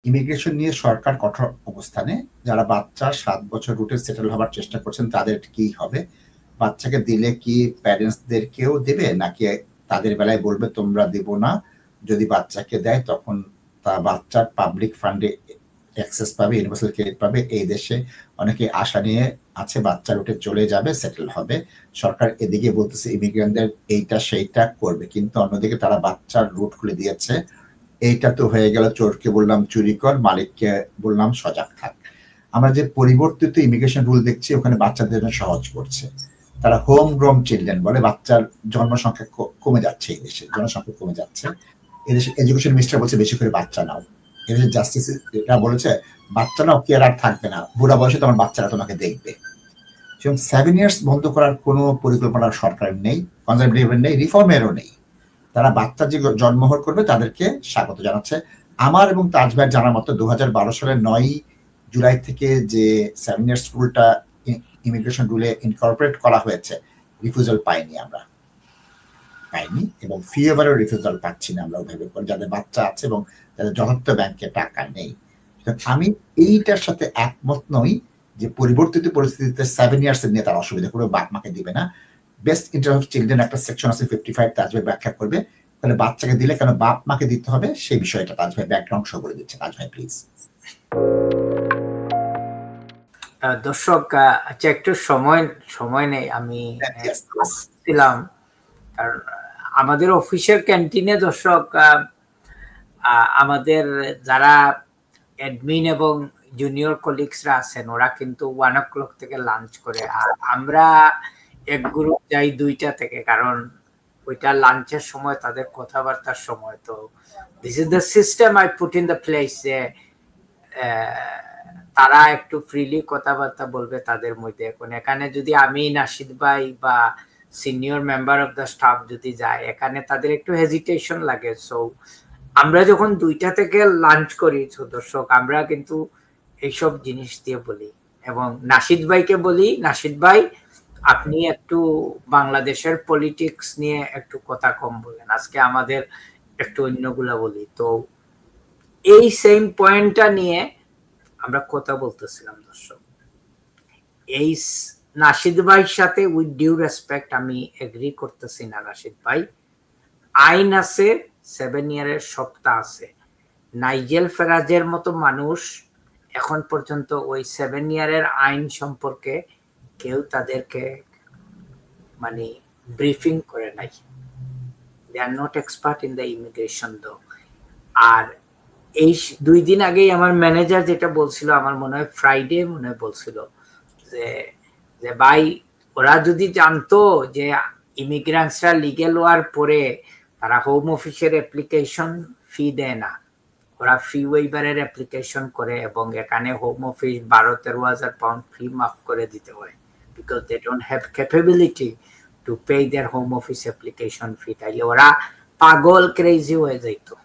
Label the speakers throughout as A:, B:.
A: Immigration নিয়ে সরকার কঠোর অবস্থানে। যারা বাচ্চা ৭ বছর রুটে সেটেল হবার চেষ্টা করছেন তাদের কি হবে? বাচ্চাকে দিলে কি প্যারেন্টসদেরকেও দেবে নাকি তাদের বেলায় বলবে তোমরা দেব না, যদি বাচ্চাকে দেয় তখন বাচ্চার পাবলিক ফান্ডে অ্যাক্সেস পাবে, ইউনিভার্সাল ক্রেডিট পাবে। এই দেশে অনেকে আশা নিয়ে আছে বাচ্চা রুটে চলে যাবে, সেটেল হবে। সরকার এদিকে বলতেছে ইমিগ্রেন্টদের এইটা সেইটা করবে, কিন্তু অন্যদিকে তারা বাচ্চার রুট খুলে দিয়েছে। এইটা তো হয়ে গেল চোরকে বললাম চুরি কর, মালিককে বললাম সজাগ থাক। আমরা যে পরিবর্তিত ইমিগ্রেশন রুল দেখছি ওখানে বাচ্চাদের জন্য সহজ করছে। তারা হোম গ্রোন চিলড্রেন বলে, বাচ্চার জন্মসংখ্যা কমে যাচ্ছে, এই দেশে জনসংখ্যা কমে যাচ্ছে। এদেশে এডুকেশন মিনিস্টার বলছে বেশি করে বাচ্চা নাও। এদেশে জাস্টিস এটা বলেছে বাচ্চা নাও, কেয়ার আর থাকবে না, বুড়া বয়সে তোমার বাচ্চারা তোমাকে দেখবে। 7 ইয়ার্স বন্ধ করার কোনো পরিকল্পনা সরকারের নেই, কনজারভেটিভের নেই, রিফর্মেরও নেই। তারা বাচ্চা যে জন্মগ্রহণ করবে তাদেরকে স্বাগত জানাচ্ছে। আমার এবং তাজ ভাইয়ের জানার মতো 2012 সালের 9 জুলাই থেকে যে 7 ইয়ার্স রুলটা ইমিগ্রেশন রুলে ইনকর্পোরেট করা হয়েছে, রিফিউজাল পাইনি আমরা, পাইনি, এবং ফি ওভারেও রিফিউজাল পাচ্ছি না আমরা ওইভাবে করে, যাদের বাচ্চা আছে এবং যাদের যথার্থ ব্যাংকে টাকা নেই। আমি এইটার সাথে একমত নই যে পরিবর্তিত পরিস্থিতিতে 7 ইয়ার্স নিয়ে তারা অসুবিধা করবে, বাপ মাকে দিবে না। বেস্ট ইন্টারেস্ট অফ চিলড্রেন একটা সেকশন আছে 55, তাজভাই ব্যাখ্যা করবে। তাহলে বাচ্চাকে দিলে কেন বাপ মাকে দিতে হবে সেই বিষয়টা তাজভাই ব্যাকগ্রাউন্ড শো করে দিচ্ছে। তাজভাই প্লিজ।
B: দর্শক আচ্ছা একটু সময় নেই, আমি ছিলাম কারণ আমাদের অফিসের ক্যান্টিনে দর্শক আমাদের যারা অ্যাডমিন এবং জুনিয়র কলিগসরা আছেন ওরা কিন্তু 1 o'clock থেকে লাঞ্চ করে, আর আমরা এক গ্রুপ যাই 2টা থেকে, কারণ ওইটা লাঞ্চের সময় তাদের কথাবার্তার সময়। তো this is the system I put in the place, যে তারা একটু ফ্রিলি কথাবার্তা বলবে তাদের মধ্যে। এখন এখানে যদি আমি নাশিদ ভাই বা senior member of the staff যদি যায়, এখানে তাদের একটু হেজিটেশন লাগে। সো আমরা যখন 2টা থেকে লাঞ্চ করি দর্শক, আমরা কিন্তু এইসব জিনিস দিয়ে বলি এবং নাশিদ ভাইকে বলি, নাশিদ ভাই আপনি একটু বাংলাদেশের পলিটিক্স নিয়ে একটু কথা কম বলেন, আজকে আমাদের একটু অন্যগুলা বলি। তো এই সেম পয়েন্টটা নিয়ে আমরা কথা বলতেছিলাম দর্শক। এই নাশিদ ভাইয়ের সাথে উইথ ডিউ রেসপেক্ট আমি এগ্রি করতেছি না। নাশিদ ভাই, আইন আছে, 7 ইয়ারের সপ্তাহ আছে। নাইজেল ফেরাজের মতো মানুষ এখন পর্যন্ত ওই 7 ইয়ারের আইন সম্পর্কে কেউ তাদেরকে মানে ব্রিফিং করে নাই। They are not expert in the immigration though. আর এই 2 দিন আগেই আমার ম্যানেজার যেটা বলছিল, আমার মনে হয় ফ্রাইডে মনে হয় বলছিল যে ভাই ওরা যদি জানতো যে ইমিগ্রান্টসরা লিগেল হওয়ার পরে তারা হোম অফিসের অ্যাপ্লিকেশন ফি দেয় না, ওরা ফি ওয়েভারের অ্যাপ্লিকেশন করে এবং এখানে হোম অফিস 12-13 হাজার পাউন্ড ফি মাফ করে দিতে হয়, because they don't have capability to pay their home office application fee. তাইলে ওরা পাগল ক্রেজি হয়ে যাইতো।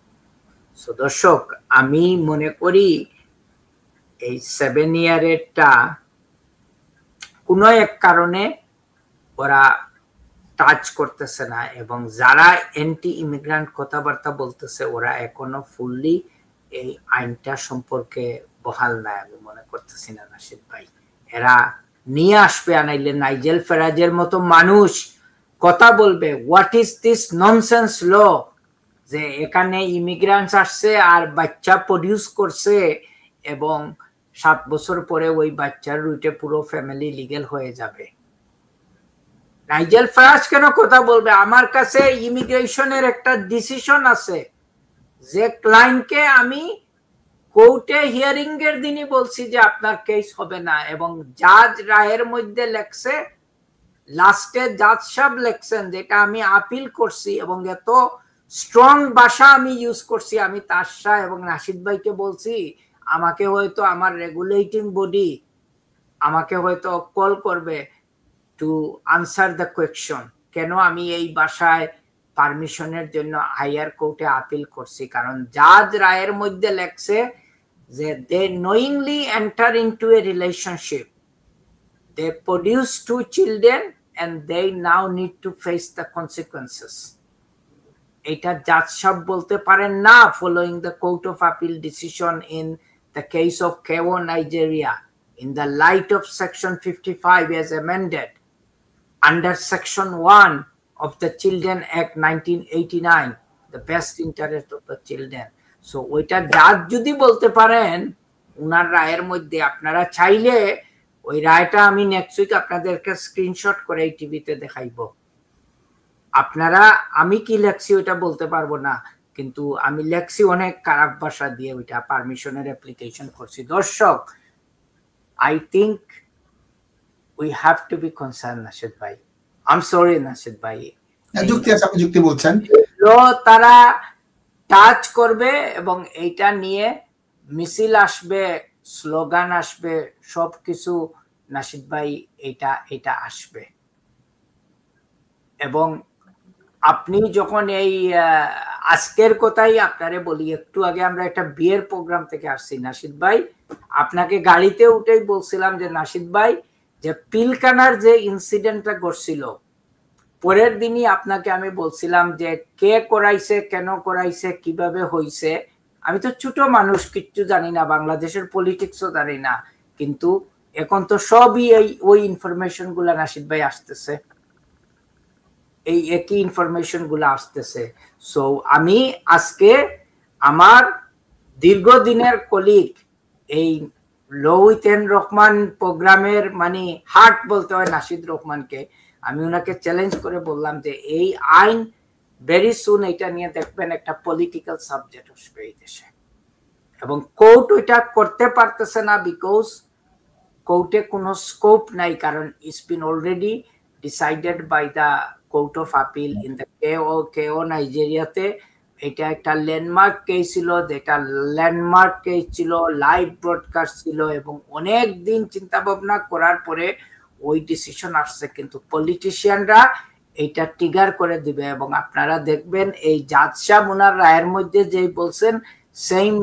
B: সো দর্শক, আমি মনে করি এই 7 ইয়ারেরটা কোনো এক কারণে ওরা টাচ করতেছে না, এবং যারা অ্যান্টি ইমিগ্রান্ট কথাবার্তা বলতেছে ওরা এখনো ফুললি এই আইনটা সম্পর্কে বহাল নাই আমি মনে করতেছি না নাশিদ ভাই। এরা নিয়ে আসবে, আনাইলে নাইজেল ফেরাজের মতো মানুষ কথা বলবে হোয়াট ইজ দিস ননসেন্স ল, যে এখানে ইমিগ্রান্টস আসছে আর বাচ্চা প্রডিউস করছে এবং 7 বছর পরে ওই বাচ্চার রুটে পুরো ফ্যামিলি লিগেল হয়ে যাবে। নাইজেল ফেরাজ কেন কথা বলবে? আমার কাছে ইমিগ্রেশনের একটা ডিসিশন আছে যে ক্লায়েন্টকে আমি কোর্টে হিয়ারিং এর দিনই বলছি যে আপনার কেস হবে না, এবং জাজ রায়ের মধ্যে লেখছে, লাস্টে জাজ সাহেব লেখছেন যেটা আমি আপিল করছি এবং এত স্ট্রং ভাষা আমি ইউজ করছি, আমি তাশা এবং নাশিদ ভাইকে বলছি আমাকে হয়তো আমার রেগুলেটিং বডি আমাকে হয়তো কল করবে টু আনসার দ্য কোয়েশ্চন, কেন আমি এই ভাষায় পারমিশনের জন্য হাইয়ার কোর্টে আপিল করছি। কারণ জাজ রায়ের মধ্যে লেখছে যে they knowingly enter into a relationship, they produce 2 children and they now need to face the consequences. এটা জাজ সাহেব বলতে পারেন না following the Court of Appeal decision in the case of KO Nigeria in the light of section 55 as amended under section 1 of the Children Act 1989, the best interest of the children. So ওইটা জাজ যদি বলতে পারেন উনার রায়ের মধ্যে, আপনারা চাইলে ওই রায়টা আমি নেক্সট উইক আপনাদেরকে স্ক্রিনশট করে এই টিভিতে দেখাইবো। আপনারা আমি কি লেখছি ওইটা বলতে পারবো না, কিন্তু আমি লেখছি অনেক খারাপ ভাষা দিয়ে, ওইটা পারমিশনের অ্যাপ্লিকেশন করছি। দর্শক, I think we have to be concern Nashid ভাই। আই এম সরি নাশিদ ভাই,
A: যুক্তি আছে, আপনি যুক্তি বলছেন।
B: তারা টাচ করবে এবং এইটা নিয়ে মিছিল আসবে, স্লোগান আসবে, সবকিছু নাশিদ ভাই এটা আসবে। এবং আপনি যখন এই আজকের কথাই আপনারে বলি, একটু আগে আমরা একটা বিয়ের প্রোগ্রাম থেকে আসছি নাশিদ ভাই, আপনাকে গাড়িতে উঠেই বলছিলাম যে নাশিদ ভাই যে পিলকানার যে ইনসিডেন্টটা ঘটছিল, পরের দিনই আপনাকে আমি বলছিলাম যে কে করাইছে, কেন করাইছে, কিভাবে হইছে। আমি তো ছোট মানুষ, কিচ্ছু জানি না, বাংলাদেশের পলিটিক্সও জানি না, কিন্তু এখন তো সবই ওই ইনফরমেশন গুলা নাশিদ ভাই আসতেছে, এই একই ইনফরমেশন গুলো আসতেছে। সো আমি আজকে আমার দীর্ঘদিনের কলিগ এই লৌহিতেন রহমান প্রোগ্রামের মানে হার্ট বলতে হয় নাশিদ রহমানকে, আমি ওনাকে চ্যালেঞ্জ করে বললাম যে এই আইন ভেরি সুন এটা নিয়ে দেখবেন একটা পলিটিক্যাল সাবজেক্ট আসবে এই দেশে, এবং কোর্ট ওইটা করতে পারতেছে না বিকজ কোর্টে কোনো স্কোপ নাই, কারণ it's been already decided by the court of appeal in the কেও নাইজেরিয়াতে। এটা একটা ল্যান্ডমার্ক কেস ছিল, যেটা ল্যান্ডমার্ক কেস ছিল, লাইভ ব্রডকাস্ট ছিল, এবং অনেক দিন চিন্তা ভাবনা করার পরে ওই ডিসিশন আসছে, কিন্তু পলিটিশিয়ানরা এইটা ট্রিগার করে দিবে। এবং আপনারা দেখবেন এই জাজ সাহেব ওনার রায়ের মধ্যে যেই বলছেন সেম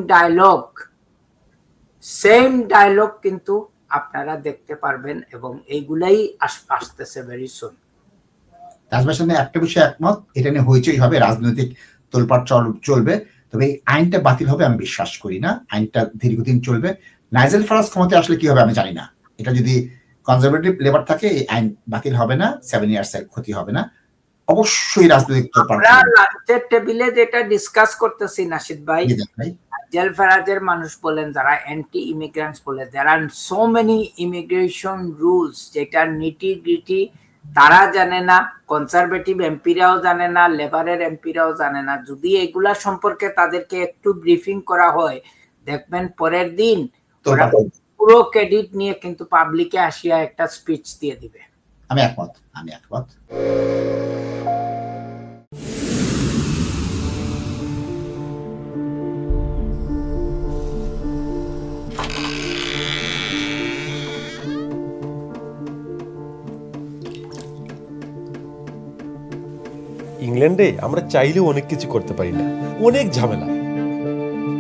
B: ডায়লগ কিন্তু আপনারা দেখতে পারবেন, এবং এইগুলাই আসতেছে ভেরি সুন।
A: রাজভাইয়ের সঙ্গে একটা বিষয় একমত, এটা নিয়ে হইচই হবে, রাজনৈতিক তোলপাড় চলবে, তবে এই আইনটা বাতিল হবে আমি বিশ্বাস করি না। আইনটা দীর্ঘদিন চলবে। নাইজেল ফারাজ ক্ষমতায় আসলে কি হবে আমি জানি না, এটা যদি কনজারভেটিভ লেবার থাকে এই আইন বাতিল হবে না, 7 ইয়ার্স এর ক্ষতি হবে না। অবশ্যই রাজনৈতিক তোলপাড়।
B: আমরা লাঞ্চের টেবিলে যেটা ডিসকাস করতেছি নাশিদ ভাই, নাইজেল ফারাজের মানুষ বলেন, যারা অ্যান্টি ইমিগ্রেন্টস বলে, দেয়ার আর সো মেনি ইমিগ্রেশন রুলস যেটা নিটি গ্রিটি তারা জানে না, কনজারভেটিভ এমপিরাও জানে না, লেবারের এমপিরাও জানে না। যদি এগুলা সম্পর্কে তাদেরকে একটু ব্রিফিং করা হয়, দেখবেন পরের দিন পুরো ক্রেডিট নিয়ে কিন্তু পাবলিকে আসিয়া একটা স্পিচ দিয়ে দিবে।
A: আমি একমত।
C: ইংল্যান্ডে আমরা চাইলেও অনেক কিছু করতে পারি না, অনেক ঝামেলা।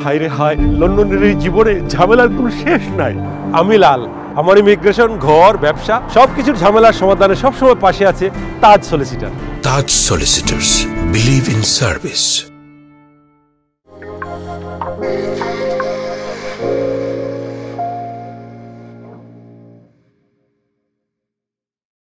C: হায় রে হায়, লন্ডনের এই জীবনে ঝামেলার কোনো শেষ নাই। আমি লাল, আমার ইমিগ্রেশন, ঘর, ব্যবসা সবকিছুর ঝামেলার সমাধানে সবসময় পাশে আছে Taj solicitor.
D: Taj solicitors, believe in service.